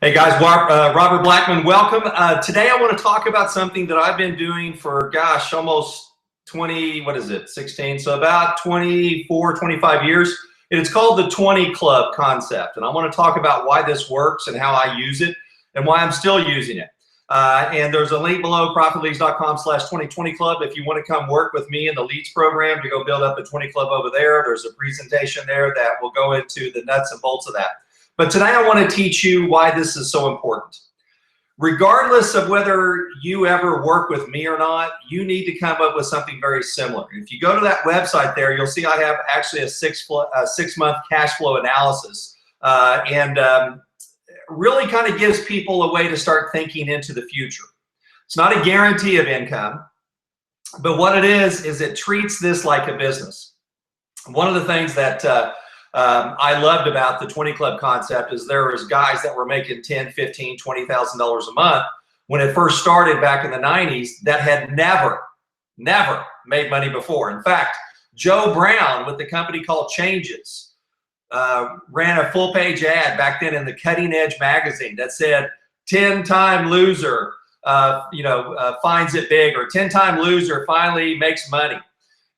Hey guys, Robert Blackman, welcome. Today I want to talk about something that I've been doing for, gosh, almost 16, so about 24, 25 years. And it's called the 20 Club concept. And I want to talk about why this works and how I use it and why I'm still using it. And there's a link below, profitleads.com/2020 club. If you want to come work with me in the leads program to go build up the 20 Club over there, there's a presentation there that will go into the nuts and bolts of that. But today I want to teach you why this is so important. Regardless of whether you ever work with me or not, you need to come up with something very similar. If you go to that website there, you'll see I have actually a six-month cash flow analysis. Really kind of gives people a way to start thinking into the future. It's not a guarantee of income, but what it is it treats this like a business. One of the things that I loved about the 20 Club concept is there was guys that were making $10,000, $15,000, $20,000 a month when it first started back in the 90s that had never made money before. In fact, Joe Brown with the company called Changes ran a full-page ad back then in the Cutting Edge magazine that said 10-time loser finds it big, or 10-time loser finally makes money.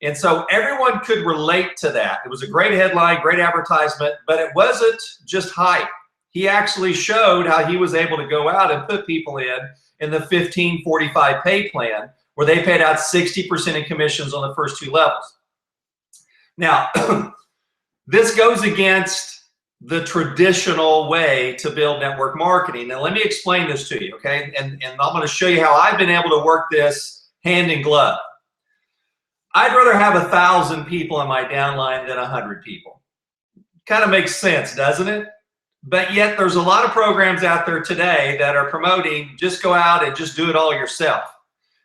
And so everyone could relate to that. It was a great headline, great advertisement, but it wasn't just hype. He actually showed how he was able to go out and put people in the 15-45 pay plan, where they paid out 60% in commissions on the first two levels. Now, this goes against the traditional way to build network marketing. Now, let me explain this to you, okay? And I'm going to show you how I've been able to work this hand in glove. I'd rather have 1,000 people in my downline than 100 people. Kind of makes sense, doesn't it? But yet there's a lot of programs out there today that are promoting just go out and just do it all yourself.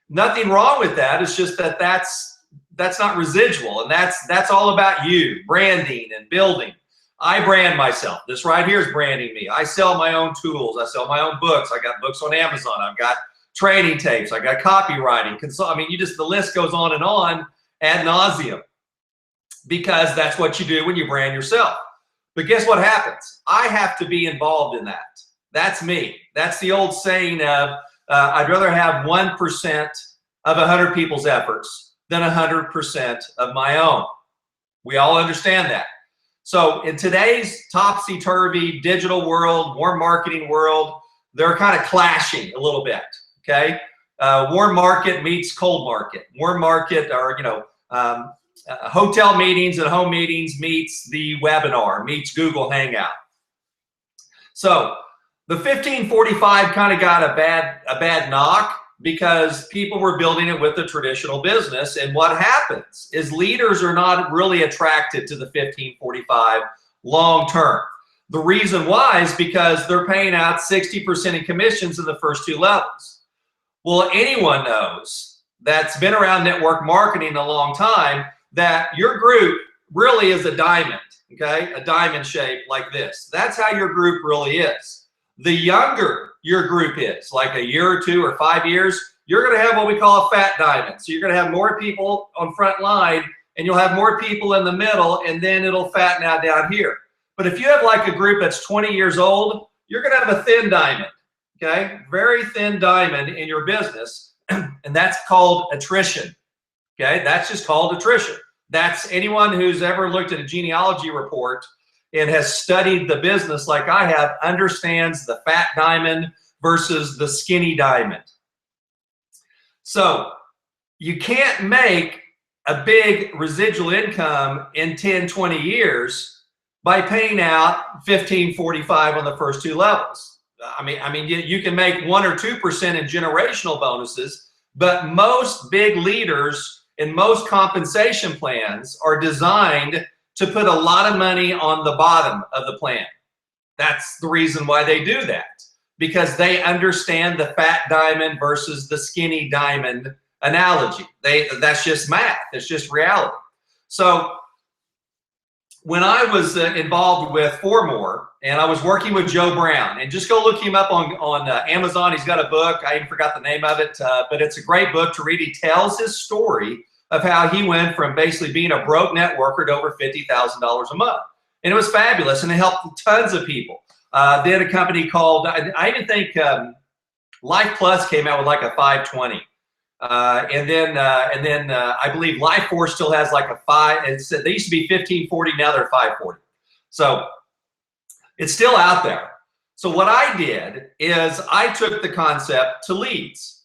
Nothing wrong with that. It's just that that's not residual, and that's all about you, branding and building. I brand myself. This right here is branding me. I sell my own tools. I sell my own books. I got books on Amazon. I've got training tapes. I got copywriting. The list goes on and on ad nauseum, because that's what you do when you brand yourself. But guess what happens? I have to be involved in that. That's me. That's the old saying of I'd rather have 1% of 100 people's efforts than 100% of my own. We all understand that. So in today's topsy-turvy digital world, warm marketing world, they're kind of clashing a little bit, okay? Warm market meets cold market. Warm market, or hotel meetings and home meetings meets the webinar, meets Google Hangout. So the 1545 kind of got a bad knock because people were building it with the traditional business. And what happens is leaders are not really attracted to the 1545 long term. The reason why is because they're paying out 60% in commissions in the first two levels. Well, anyone knows that's been around network marketing a long time that your group really is a diamond, okay? A diamond shape like this. That's how your group really is. The younger your group is, like a year or 2 or 5 years, you're gonna have what we call a fat diamond. So you're gonna have more people on front line, and you'll have more people in the middle, and then it'll fatten out down here. But if you have like a group that's 20 years old, you're gonna have a thin diamond, okay? Very thin diamond in your business. And that's called attrition, okay? That's just called attrition. That's anyone who's ever looked at a genealogy report and has studied the business like I have understands the fat diamond versus the skinny diamond. So you can't make a big residual income in 10, 20 years by paying out 1545 on the first two levels. I mean, you can make 1 or 2% in generational bonuses, but most big leaders and most compensation plans are designed to put a lot of money on the bottom of the plan. That's the reason why they do that, because they understand the fat diamond versus the skinny diamond analogy. That's just math. It's just reality. So when I was involved with Four More, and I was working with Joe Brown, and just go look him up on Amazon. He's got a book. I even forgot the name of it, but it's a great book to read. He tells his story of how he went from basically being a broke networker to over $50,000 a month. And it was fabulous, and it helped tons of people. Then a company called, I even think Life Plus came out with like a 520. And then I believe Life Force still has like a 5. They used to be 1540, now they're 540. So it's still out there. So what I did is I took the concept to leads.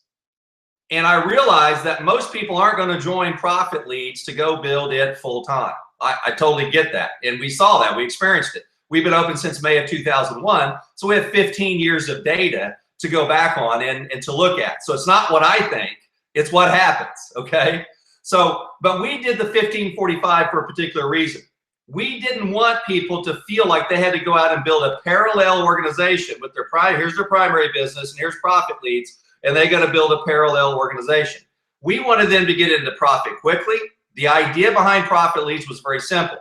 And I realized that most people aren't going to join Profit Leads to go build it full time. I totally get that. And we saw that. We experienced it. We've been open since May of 2001. So we have 15 years of data to go back on and to look at. So it's not what I think. It's what happens. Okay. So, but we did the 1545 for a particular reason. We didn't want people to feel like they had to go out and build a parallel organization with their here's their primary business and here's Profit Leads, and they got to build a parallel organization. We wanted them to get into profit quickly. The idea behind Profit Leads was very simple.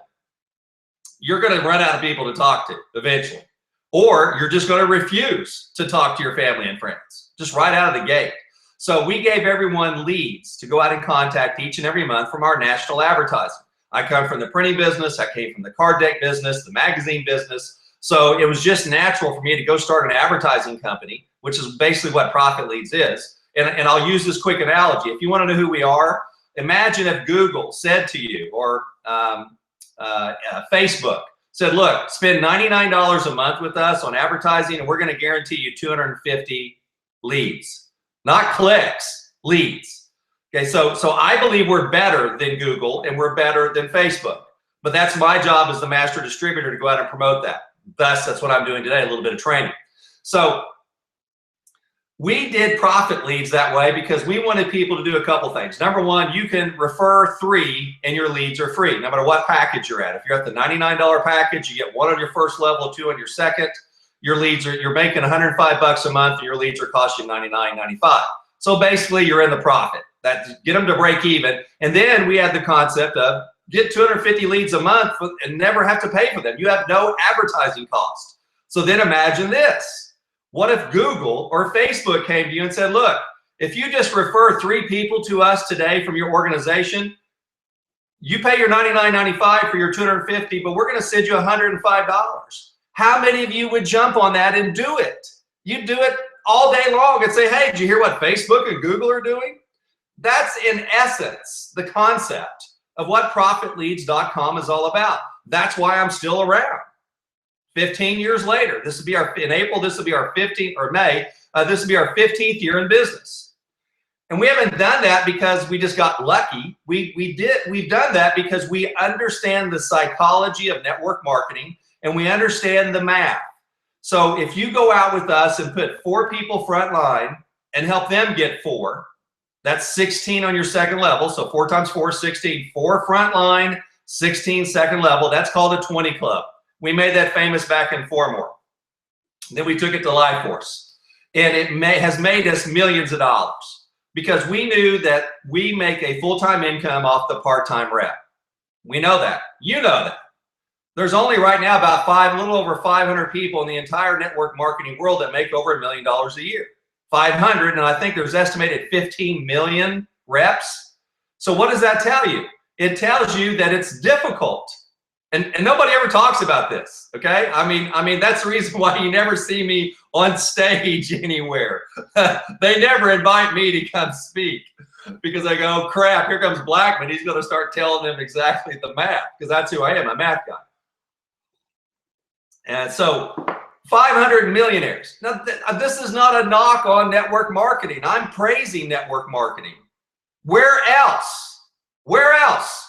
You're going to run out of people to talk to eventually, or you're just going to refuse to talk to your family and friends, just right out of the gate. So we gave everyone leads to go out and contact each and every month from our national advertising. I come from the printing business. I came from the card deck business, the magazine business. So it was just natural for me to go start an advertising company, which is basically what Profit Leads is. And I'll use this quick analogy. If you want to know who we are, imagine if Google said to you, or Facebook said, look, spend $99 a month with us on advertising, and we're going to guarantee you 250 leads, not clicks, leads. Okay, so I believe we're better than Google and we're better than Facebook, but that's my job as the master distributor to go out and promote that. Thus, that's what I'm doing today, a little bit of training. So we did Profit Leads that way because we wanted people to do a couple things. Number one, you can refer 3 and your leads are free, no matter what package you're at. If you're at the $99 package, you get 1 on your first level, 2 on your second. Your leads are, you're making $105 a month, and your leads are costing $99.95. So basically, you're in the profit. Get them to break even. And then we had the concept of get 250 leads a month and never have to pay for them. You have no advertising cost. So then imagine this. What if Google or Facebook came to you and said, look, if you just refer 3 people to us today from your organization, you pay your $99.95 for your 250, but we're going to send you $105. How many of you would jump on that and do it? You'd do it all day long and say, hey, did you hear what Facebook and Google are doing? That's in essence the concept of what ProfitLeads.com is all about. That's why I'm still around. 15 years later, this will be our, in April, this will be our 15th, or May, this will be our 15th year in business. And we haven't done that because we just got lucky. We've done that because we understand the psychology of network marketing and we understand the math. So if you go out with us and put 4 people front line and help them get 4, that's 16 on your second level. So 4 times 4 is 16. 4 front line, 16 second level. That's called a 20 club. We made that famous back in Formore. Then we took it to Life Force. And it has made us millions of dollars because we knew that we make a full-time income off the part-time rep. We know that. You know that. There's only right now about a little over 500 people in the entire network marketing world that make over $1 million a year. 500, and I think there's estimated 15 million reps. So what does that tell you? It tells you that it's difficult. And nobody ever talks about this, okay? I mean, that's the reason why you never see me on stage anywhere. They never invite me to come speak because I go, oh, crap, here comes Blackman. He's going to start telling them exactly the math because that's who I am, a math guy. And so 500 millionaires. Now, this is not a knock on network marketing. I'm praising network marketing. Where else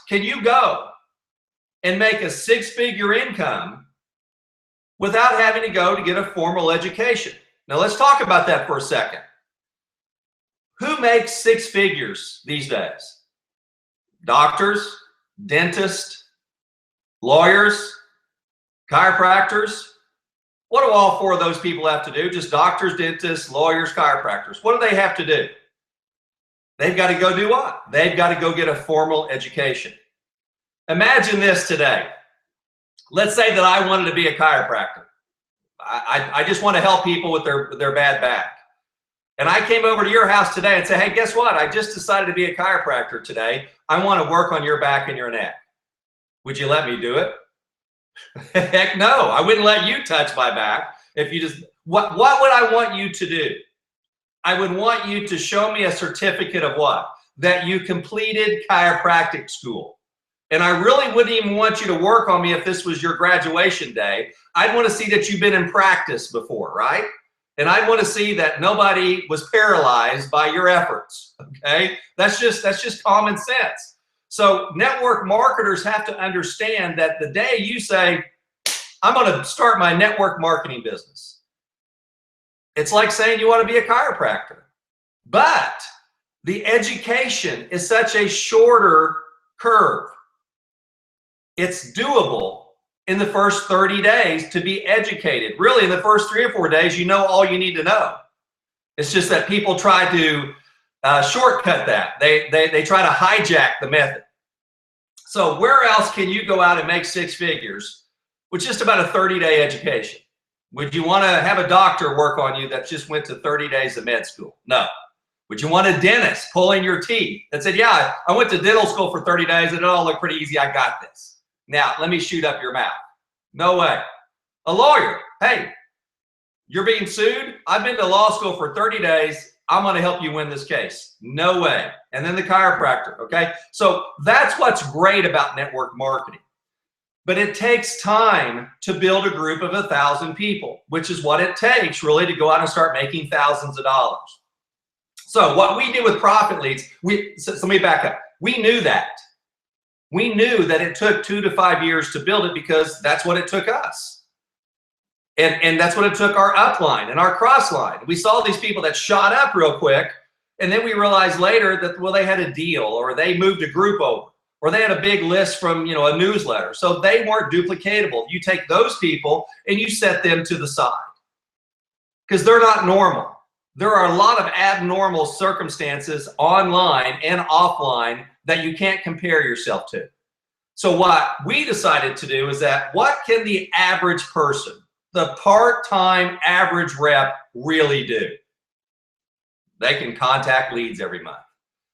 can you go and make a 6-figure income without having to go to get a formal education? Now, let's talk about that for a second. Who makes 6 figures these days? Doctors, dentists, lawyers, chiropractors. What do all 4 of those people have to do? Just doctors, dentists, lawyers, chiropractors. What do they have to do? They've got to go do what? They've got to go get a formal education. Imagine this today. Let's say that I wanted to be a chiropractor. I just want to help people with their bad back. And I came over to your house today and said, hey, guess what? I just decided to be a chiropractor today. I want to work on your back and your neck. Would you let me do it? Heck no, I wouldn't let you touch my back If you just, what would I want you to do? I would want you to show me a certificate of what? That you completed chiropractic school. And I really wouldn't even want you to work on me if this was your graduation day. I'd want to see that you've been in practice before, right? And I'd want to see that nobody was paralyzed by your efforts, okay? That's just common sense. So network marketers have to understand that the day you say, I'm going to start my network marketing business, it's like saying you want to be a chiropractor. But the education is such a shorter curve. It's doable in the first 30 days to be educated. Really, in the first 3 or 4 days, you know all you need to know. It's just that people try to shortcut that. They try to hijack the method. So where else can you go out and make 6 figures with just about a 30-day education? Would you want to have a doctor work on you that just went to 30 days of med school? No. Would you want a dentist pulling your teeth that said, yeah, I went to dental school for 30 days and it all looked pretty easy, I got this. Now, let me shoot up your mouth. No way. A lawyer, hey, you're being sued. I've been to law school for 30 days. I'm going to help you win this case. No way. And then the chiropractor, okay? So that's what's great about network marketing. But it takes time to build a group of 1,000 people, which is what it takes really to go out and start making thousands of dollars. So what we do with profit leads, so let me back up. We knew that. We knew that it took 2 to 5 years to build it because that's what it took us. And that's what it took our upline and our crossline. We saw these people that shot up real quick, and then we realized later that, well, they had a deal, or they moved a group over, or they had a big list from, a newsletter. So they weren't duplicatable. You take those people and you set them to the side because they're not normal. There are a lot of abnormal circumstances online and offline that you can't compare yourself to. So what we decided to do is that what can the average person, the part-time average rep really do? They can contact leads every month.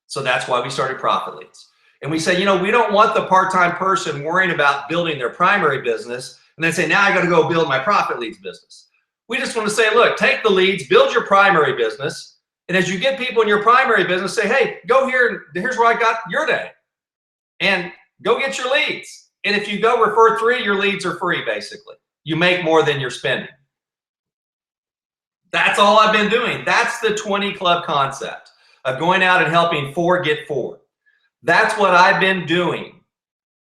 So that's why we started Profit Leads. And we said, we don't want the part-time person worrying about building their primary business and then say, now I got to go build my Profit Leads business. We just want to say, look, take the leads, build your primary business. And as you get people in your primary business, say, hey, go here, and here's where I got your day. And go get your leads. And if you go refer 3, your leads are free, basically. You make more than you're spending. That's all I've been doing. That's the 20 Club concept of going out and helping 4 get 4. That's what I've been doing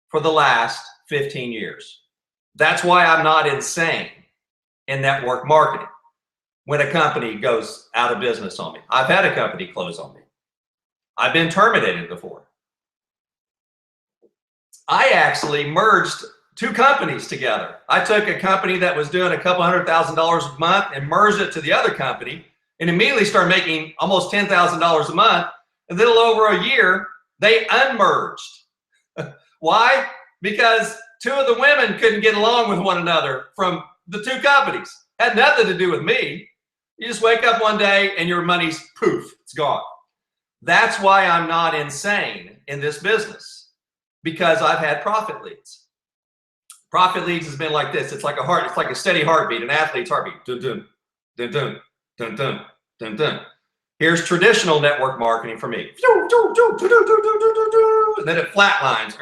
for the last 15 years. That's why I'm not insane in network marketing when a company goes out of business on me. I've had a company close on me. I've been terminated before. I actually merged 2 companies together. I took a company that was doing a couple $100,000 a month and merged it to the other company and immediately started making almost $10,000 a month. And then a little over a year, they unmerged. Why? Because 2 of the women couldn't get along with one another from the 2 companies. Had nothing to do with me. You just wake up one day and your money's poof, it's gone. That's why I'm not insane in this business, because I've had Profit Leads. Profit Leads has been like this. It's like a steady heartbeat, an athlete's heartbeat. Dun, dun, dun, dun, dun, dun, dun, dun. Here's traditional network marketing for me. And then it flatlines.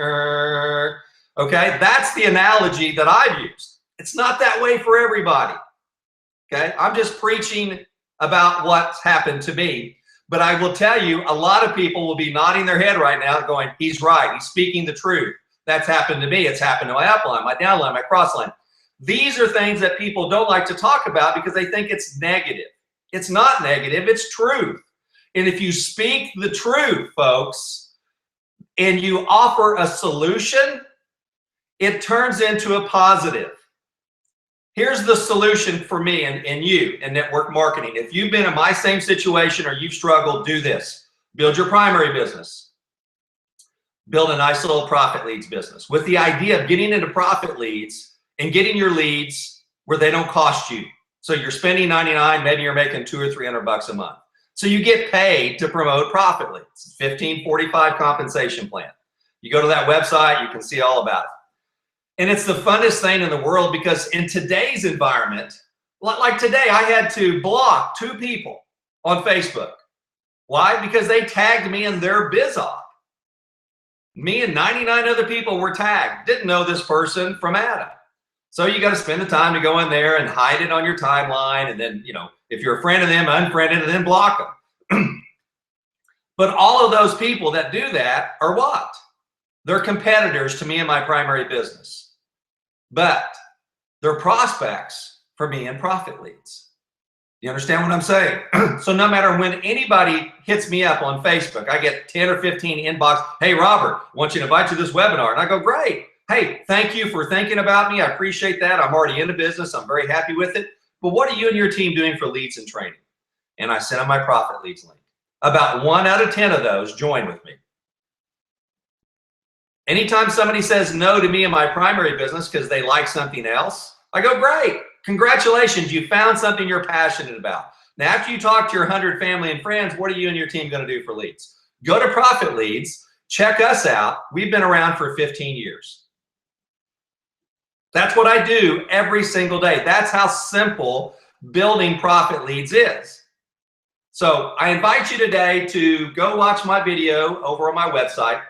Okay, that's the analogy that I've used. It's not that way for everybody. Okay, I'm just preaching about what's happened to me. But I will tell you, a lot of people will be nodding their head right now going, he's right, he's speaking the truth. That's happened to me. It's happened to my upline, my downline, my crossline. These are things that people don't like to talk about because they think it's negative. It's not negative, it's truth. And if you speak the truth, folks, and you offer a solution, it turns into a positive. Here's the solution for me and you in network marketing. If you've been in my same situation or you've struggled, do this. Build your primary business. Build a nice little Profit Leads business with the idea of getting into Profit Leads and getting your leads where they don't cost you. So you're spending $99, maybe you're making $200 or $300 a month. So you get paid to promote Profit Leads. 1545 compensation plan. You go to that website, you can see all about it. And it's the funnest thing in the world because in today's environment, Like today, I had to block 2 people on Facebook. Why? Because they tagged me in their biz op. Me and 99 other people were tagged. Didn't know this person from Adam. So you got to spend the time to go in there and hide it on your timeline. And then, if you're a friend of them, unfriend it and then block them. But all of those people that do that are what? They're competitors to me in my primary business. But they're prospects for me in profit leads. You understand what I'm saying? So no matter when anybody hits me up on Facebook, I get 10 or 15 inbox, hey, Robert, I want you to invite you to this webinar. And I go, great. Hey, thank you for thinking about me. I appreciate that. I'm already in the business. I'm very happy with it. But what are you and your team doing for leads and training? And I sent them my profit leads link. About 1 out of 10 of those join with me. Anytime somebody says no to me in my primary business because they like something else, I go, great. Congratulations, you found something you're passionate about. Now, after you talk to your 100 family and friends, what are you and your team going to do for leads? Go to Profit Leads, check us out. We've been around for 15 years. That's what I do every single day. That's how simple building profit leads is. So I invite you today to go watch my video over on my website.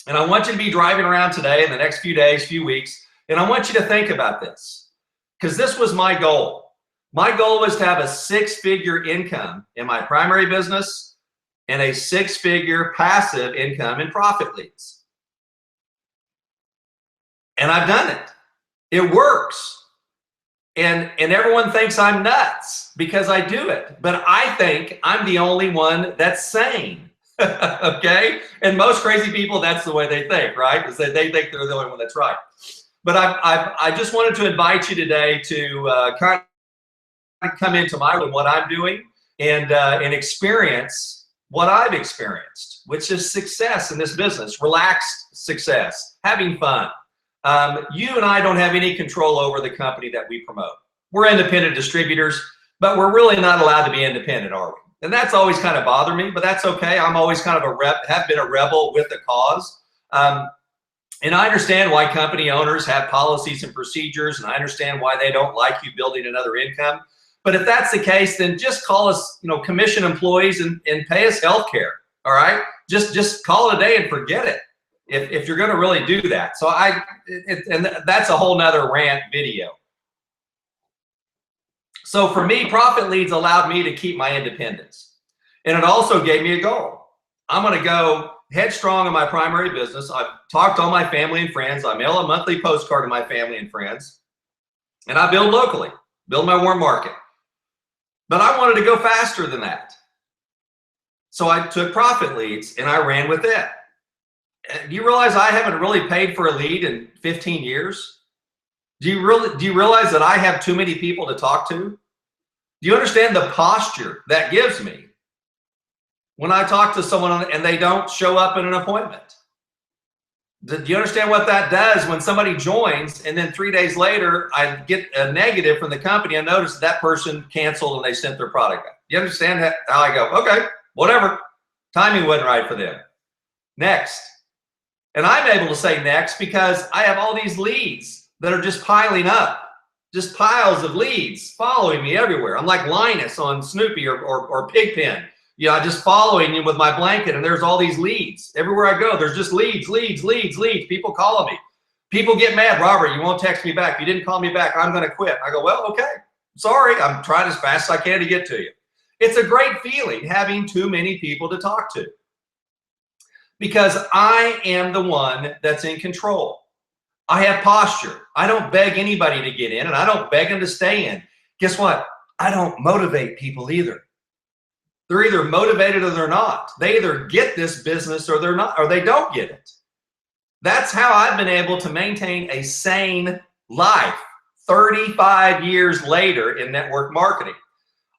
And I want you to be driving around today in the next few days, few weeks. And I want you to think about this, because this was my goal. My goal was to have a 6-figure income in my primary business and a 6-figure passive income in profit leads. And I've done it. It works. And everyone thinks I'm nuts because I do it. But I think I'm the only one that's sane. Okay? And most crazy people, that's the way they think, right? Is that they think they're the only one that's right. But I just wanted to invite you today to kind of come into what I'm doing and experience what I've experienced, which is success in this business, relaxed success, having fun. You and I don't have any control over the company that we promote. We're independent distributors, but we're really not allowed to be independent, are we? And that's always kind of bothered me, but that's okay. I'm always kind of have been a rebel with the cause. And I understand why company owners have policies and procedures, and I understand why they don't like you building another income. But if that's the case, then just call us, commission employees and pay us health care. All right? Just call it a day and forget it. If you're going to really do that. So and that's a whole nother rant video. So for me, profit leads allowed me to keep my independence. And it also gave me a goal. I'm going to go headstrong in my primary business. I've talked to all my family and friends. I mail a monthly postcard to my family and friends. And I build locally, build my warm market. But I wanted to go faster than that. So I took profit leads and I ran with it. Do you realize I haven't really paid for a lead in 15 years? Do you realize that I have too many people to talk to? Do you understand the posture that gives me when I talk to someone and they don't show up in an appointment? Do you understand what that does when somebody joins and then 3 days later I get a negative from the company and notice that person canceled and they sent their product back? Do you understand how I go, okay, whatever. Timing wasn't right for them. Next. And I'm able to say next because I have all these leads that are just piling up, just piles of leads following me everywhere. I'm like Linus on Snoopy or Pigpen, just following you with my blanket, and there's all these leads. Everywhere I go, there's just leads. People calling me. People get mad, Robert, you won't text me back. If you didn't call me back, I'm going to quit. I go, well, okay, sorry. I'm trying as fast as I can to get to you. It's a great feeling having too many people to talk to, because I am the one that's in control. I have posture. I don't beg anybody to get in, and I don't beg them to stay in. Guess what? I don't motivate people either. They're either motivated or they're not. They either get this business or they're not, or they don't get it. That's how I've been able to maintain a sane life 35 years later in network marketing.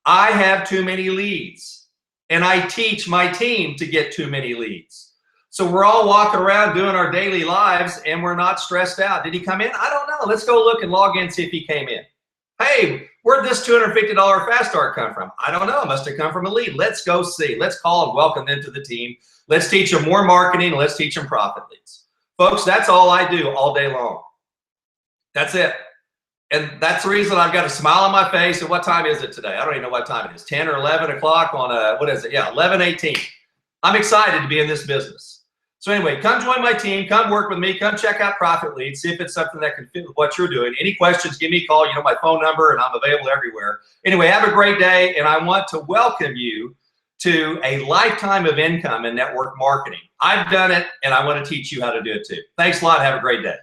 I have too many leads, and I teach my team to get too many leads. So we're all walking around doing our daily lives and we're not stressed out. Did he come in? I don't know. Let's go look and log in and see if he came in. Hey, where'd this $250 fast start come from? I don't know. It must have come from a lead. Let's go see. Let's call and welcome them to the team. Let's teach them more marketing. Let's teach them profit leads. Folks, that's all I do all day long. That's it. And that's the reason I've got a smile on my face. And what time is it today? I don't even know what time it is. 10 or 11 o'clock on what is it? Yeah, 11:18. I'm excited to be in this business. So anyway, come join my team. Come work with me. Come check out Profit Lead. See if it's something that can fit with what you're doing. Any questions, give me a call. You know my phone number, and I'm available everywhere. Anyway, have a great day. And I want to welcome you to a lifetime of income in network marketing. I've done it, and I want to teach you how to do it too. Thanks a lot. Have a great day.